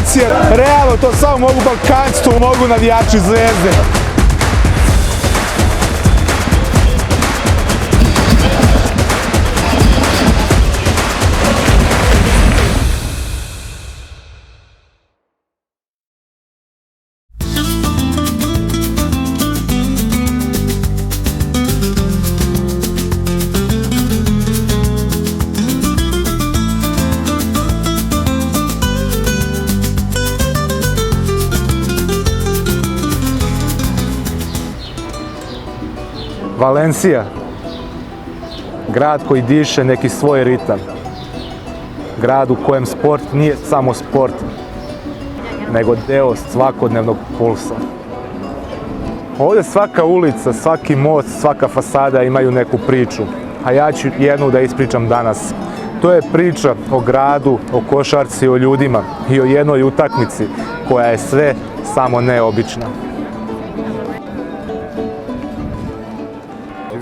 Valencije. Realno, to samo mogu Balkanci, to mogu navijači Zvezde. Valencija, grad koji diše neki svoj ritam, grad u kojem sport nije samo sport, nego deo svakodnevnog pulsa. Ovdje svaka ulica, svaki most, svaka fasada imaju neku priču, a ja ću jednu da ispričam danas. To je priča o gradu, o košarci, o ljudima i o jednoj utakmici koja je sve samo neobična.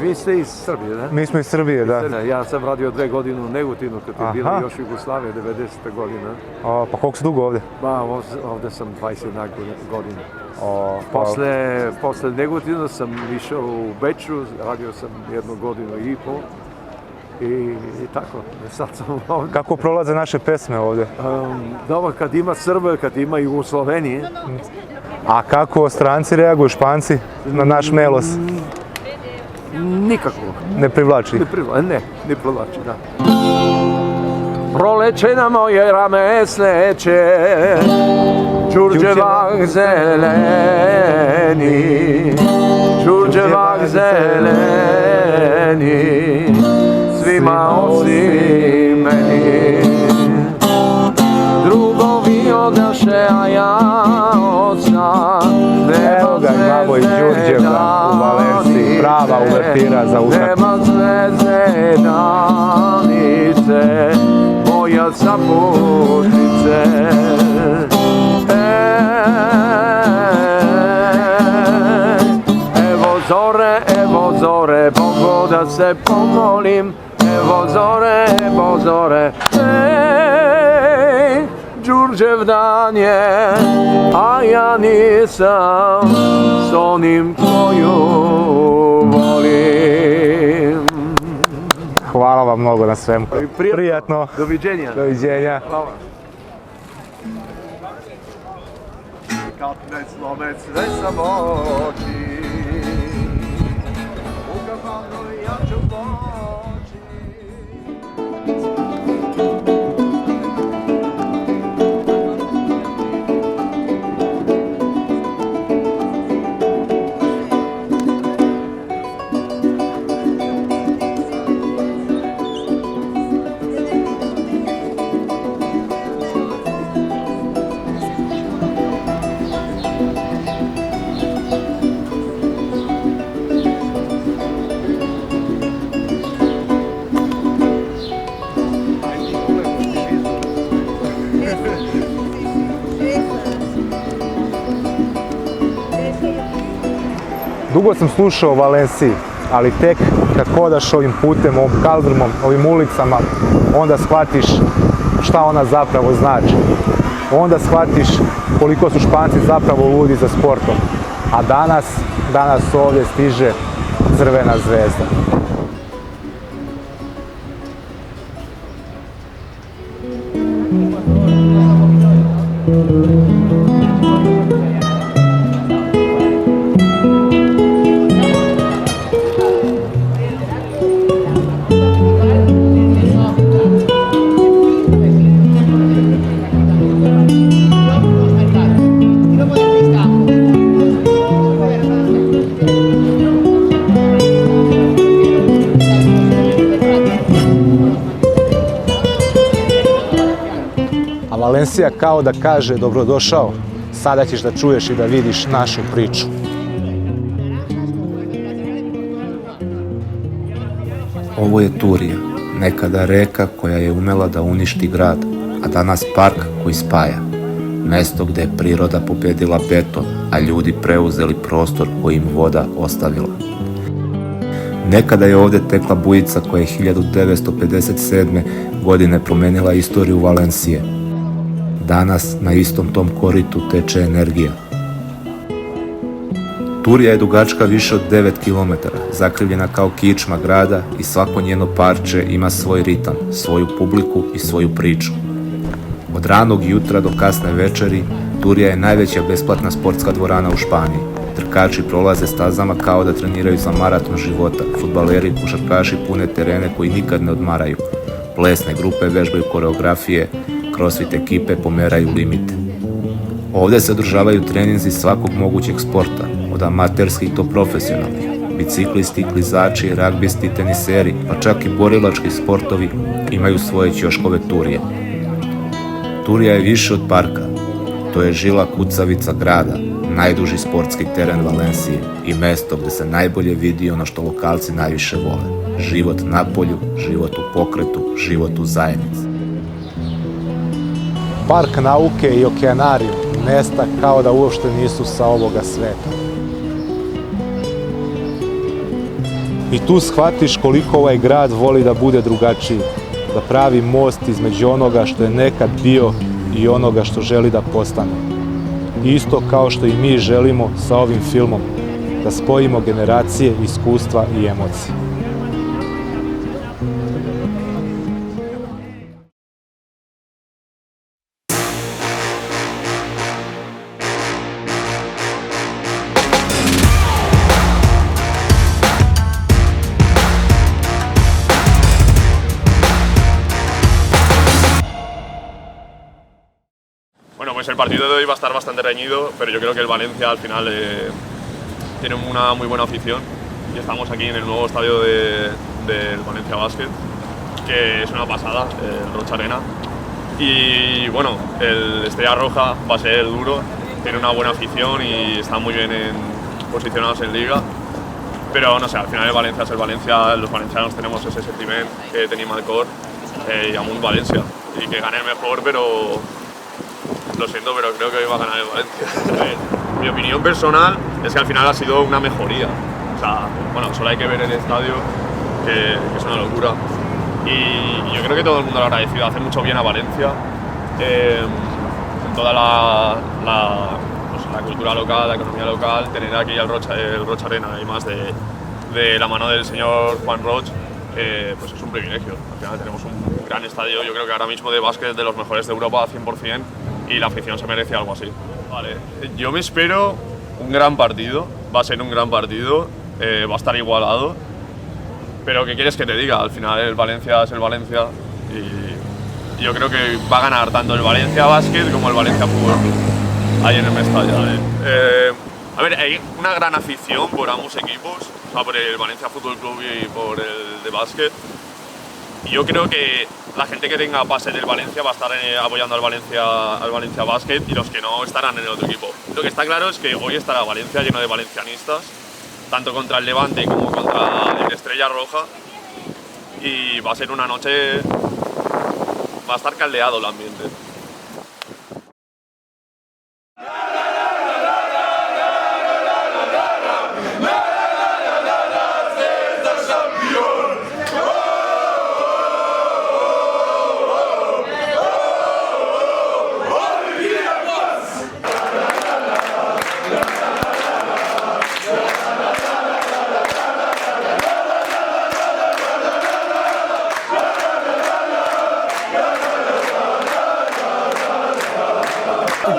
Vi ste iz Srbije, da? Mi smo iz Srbije, da. Ja sam radio 2 godine u Negotinu kad je bila još Jugoslavija, 90. godina. Pa koliko si dugo ovdje? Pa ovdje sam 21 godina. Posle Negotina sam išao u Beču, radio sam 1 godinu i pol. I tako, sad sam ovdje. Kako prolaze naše pesme ovdje? Dobro, kad ima Srbe, kad ima Jugoslovenije. A kako stranci reaguju, Španci, na naš melos? Nikako. Ne privlači? Ne privlači, da. Proleće na moje rame sleće, Đurđevak zeleni, Đurđevak zeleni, svima osim meni. Drugovi odaše, a ja oca, evo ga, imamo i Đurđeva u Valenciji, prava uvertira za utakmicu. Nema zvezde danice, moja saputnice. Evo zore, Bogu da se pomolim. Evo zore, Đurđev dan je, a ja nisam s onim koju volim. Hvala vam mnogo na svemu. Prijatno. Doviđenja. Doviđenja. Hvala. Kad ne slome sve sam oči, u kafanu ja ću poći. Dugo sam slušao o Valenciji, ali tek kad hodaš ovim putem, ovom kaldrmom, ovim ulicama, onda shvatiš šta ona zapravo znači. Onda shvatiš koliko su Španci zapravo ludi za sportom. A danas ovdje stiže Crvena zvezda. Valencija kao da kaže dobrodošao, sada ćeš da čuješ i da vidiš našu priču. Ovo je Turija, nekada reka koja je umela da uništi grad, a danas park koji spaja. Mesto gde je priroda pobedila beton, a ljudi preuzeli prostor koji im voda ostavila. Nekada je ovdje tekla bujica koja je 1957. godine promenila istoriju Valencije. Danas na istom tom koritu teče energija. Turija je dugačka više od 9 km, zakrivljena kao kičma grada i svako njeno parče ima svoj ritam, svoju publiku i svoju priču. Od ranog jutra do kasne večeri, Turija je najveća besplatna sportska dvorana u Španiji. Trkači prolaze stazama kao da treniraju za maraton života, fudbaleri i košarkaši pune terene koji nikad ne odmaraju. Plesne grupe vežbaju koreografije, crossfit ekipe pomeraju limite. Ovdje se održavaju treninzi svakog mogućeg sporta, od amaterskih do profesionalnih. Biciklisti, klizači, ragbisti, teniseri, pa čak i borilački sportovi imaju svoje ćoškove Turije. Turija je više od parka. To je žila kucavica grada, najduži sportski teren Valencije i mesto gdje se najbolje vidi ono što lokalci najviše vole. Život na polju, život u pokretu, život u zajednici. Park nauke i okeanarij, mesta kao da uopšte nisu sa ovoga sveta. I tu shvatiš koliko ovaj grad voli da bude drugačiji, da pravi most između onoga što je nekad bio i onoga što želi da postane. Isto kao što i mi želimo sa ovim filmom, da spojimo generacije, iskustva i emocije. Bueno, pues el partido de hoy va a estar bastante reñido, pero yo creo que el Valencia al final tiene una muy buena afición y estamos aquí en el nuevo estadio del Valencia Basket, que es una pasada, el Rocha Arena. Y bueno, el Estrella Roja va a ser duro, tiene una buena afición y están muy bien posicionados en Liga. Pero no sé, al final el Valencia es el Valencia, los valencianos tenemos ese sentimiento que tenía Malcor y Amunt Valencia, y que gane el mejor, pero lo siento, pero creo que hoy va a ganar el Valencia. Mi opinión personal es que al final ha sido una mejoría. O sea, bueno, solo hay que ver el estadio, que es una locura. Y yo creo que todo el mundo lo ha agradecido. Hace mucho bien a Valencia, en toda la cultura local, la economía local, tener aquí el Rocha Arena y más de la mano del señor Juan Roig, pues es un privilegio. Al final tenemos un gran estadio, yo creo que ahora mismo de básquet de los mejores de Europa 100%, y la afición se merece algo así. Vale, yo me espero un gran partido, va a ser un gran partido, va a estar igualado, pero ¿qué quieres que te diga? Al final el Valencia es el Valencia y yo creo que va a ganar tanto el Valencia Basket como el Valencia Fútbol Club, ahí en el Mestalla. A ver, hay una gran afición por ambos equipos, o sea, por el Valencia Fútbol Club y por el de básquet. Y yo creo que la gente que tenga pase del Valencia va a estar apoyando al Valencia Basket, y los que no estarán en el otro equipo. Lo que está claro es que hoy estará Valencia lleno de valencianistas, tanto contra el Levante como contra el Estrella Roja, y va a ser una noche, va a estar caldeado el ambiente.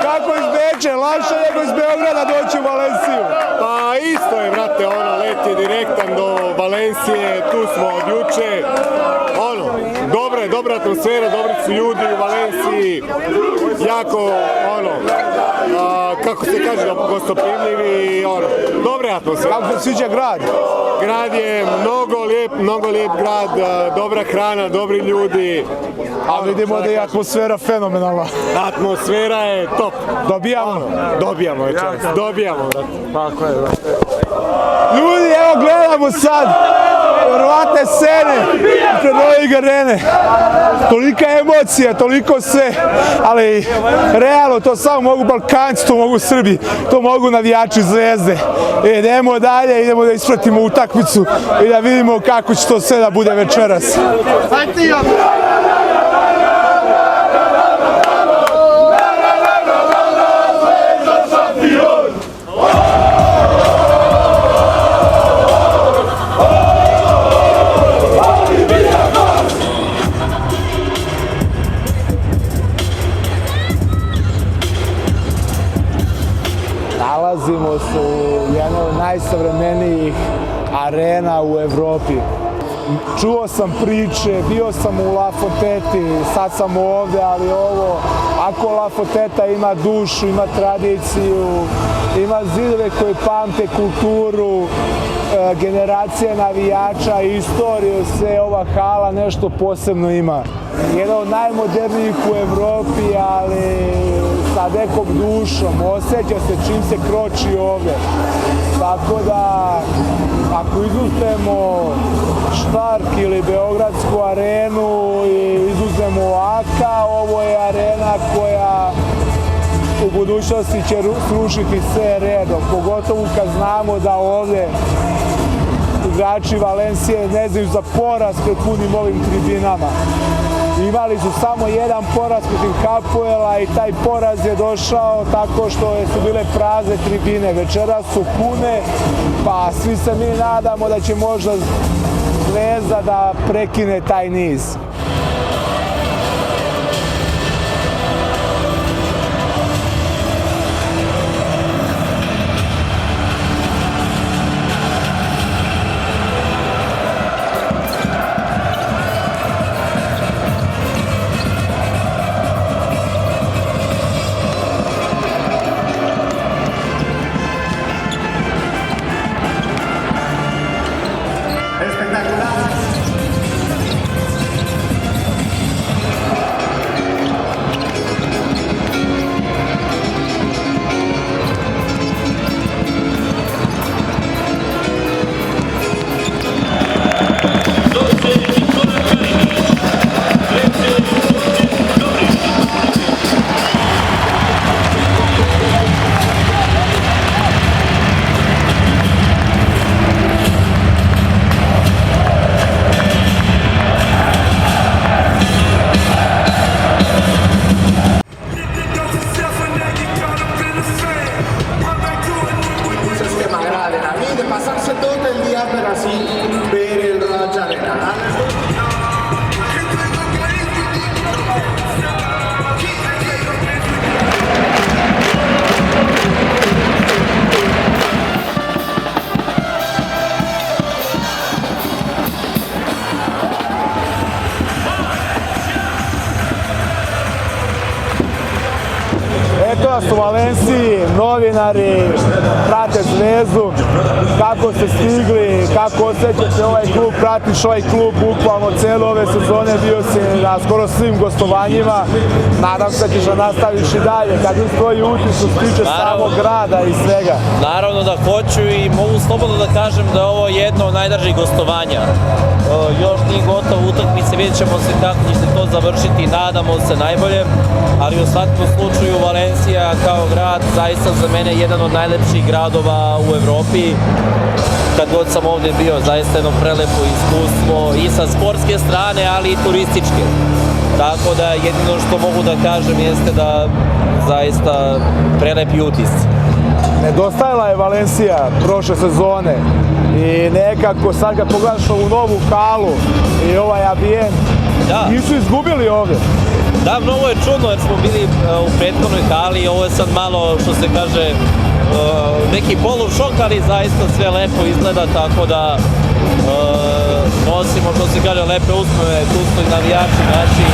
Kako iz Beča, lakše nego iz Beograda doći u Valenciju? Pa isto je, brate, let je direktan do Valencije, tu smo od juče. Dobra atmosfera, dobri su ljudi u Valenciji, jako, kako se kaže, gostoprimljivi, dobre atmosfere. Kako se sviđa grad? Grad je mnogo lijep grad, dobra hrana, dobri ljudi. A vidimo da je atmosfera fenomenalna. Atmosfera je top. Dobijamo? Dobijamo, večeras. Dobijamo, brate. Tako je, brate. Ljudi, evo gledamo sad verovatne scene pred ove arene. Tolika emocija, toliko sve, ali realno to samo mogu Balkanci, to mogu Srbi, to mogu navijači Zvezde. Idemo dalje, idemo da ispratimo utakmicu i da vidimo kako će to sve da bude večeras. najsuvremenijih arena u Evropi. Čuo sam priče, bio sam u La Fonteti, sad sam ovde, ali ovo, ako La Fonteta ima dušu, ima tradiciju, ima zidove koji pamte kulturu, generacije navijača, istoriju, sve ova hala nešto posebno ima. Jedan od najmodernijih u Evropi, ali sa nekom dušom, osjeća se čim se kroči ovde. Tako da, ako izuzmemo Štark ili Beogradsku arenu i izuzmemo AKA, ovo je arena koja u budućnosti će srušiti sve redom, pogotovo kad znamo da ovde igrači Valencije ne znaju za poraz pred punim ovim tribinama. Imali su samo jedan poraz protiv Hapoela i taj poraz je došao tako što su bile prazne tribine. Večeras su pune, pa svi se mi nadamo da će možda Zvezda da prekine taj niz. Eto nas u Valenciji, novinari prate Zvezdu, kako ste stigli, kako osjećate ovaj klub, pratiš ovaj klub bukvalno celo ove sezone, bio si na skoro svim gostovanjima, nadam se da ćeš da nastaviš i dalje, kad je tvoji utis što se tiče samog grada i svega. Naravno da hoću i mogu slobodno da kažem da je ovo jedno od najdražih gostovanja. Još nije gotova utakmica, vidjet ćemo se kako će se to završiti, nadamo se najbolje, ali u svakom slučaju Valencija kao grad zaista za mene jedan od najlepših gradova u Evropi. Kad god sam ovdje bio, zaista jedno prelepo iskustvo i sa sportske strane, ali i turističke. Tako da jedino što mogu da kažem jeste da zaista prelepi utisci. Nedostajala je Valencija prošle sezone i nekako sad kad pogledaš ovu novu halu i ovaj ambijent, nisu izgubili ovdje. Da, mnogo je čudno jer smo bili u prethodnoj hali i ovo je sad malo, što se kaže, neki polu šok, ali zaista sve lepo izgleda, tako da nosimo, što se kaže, lepe uspomene, tu su i navijači naši.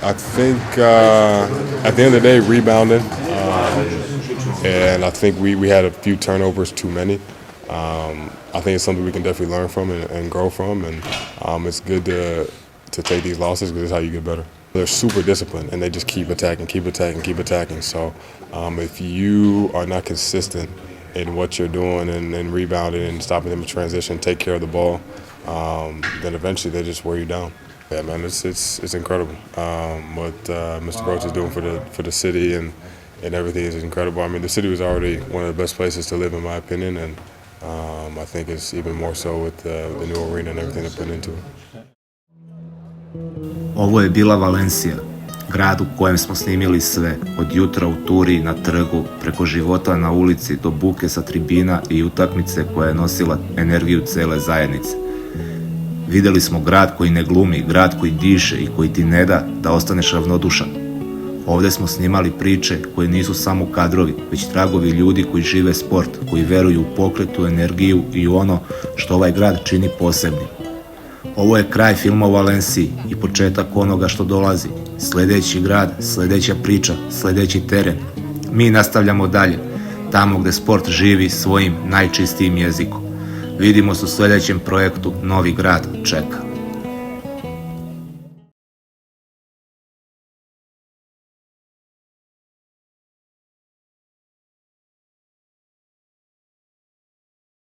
I think at the end of the day, rebounding, and I think we had a few turnovers too many. I think it's something we can definitely learn from and grow from, and it's good to take these losses because it's how you get better. They're super disciplined, and they just keep attacking, keep attacking, keep attacking. So if you are not consistent in what you're doing and rebounding and stopping them in transition, take care of the ball, then eventually they just wear you down. Yeah, man, it's incredible. What Mr. Roach is doing for the city and everything is incredible. I mean, the city was already one of the best places to live, in my opinion, and I think it's even more so with the new arena and everything they put into it. Ovo je bila Valencija, grad u kojem smo snimili sve, od jutra u Turiji na trgu, preko života na ulici do buke sa tribina i utakmice koja je nosila energiju cele zajednice. Vidjeli smo grad koji ne glumi, grad koji diše i koji ti ne da ostaneš ravnodušan. Ovdje smo snimali priče koje nisu samo kadrovi, već tragovi ljudi koji žive sport, koji veruju u pokretu, energiju i u ono što ovaj grad čini posebnim. Ovo je kraj filma o Valenciji i početak onoga što dolazi. Sljedeći grad, sljedeća priča, sljedeći teren. Mi nastavljamo dalje, tamo gdje sport živi svojim najčistijim jezikom. Vidimo se u sljedećem projektu Novi grad čeka.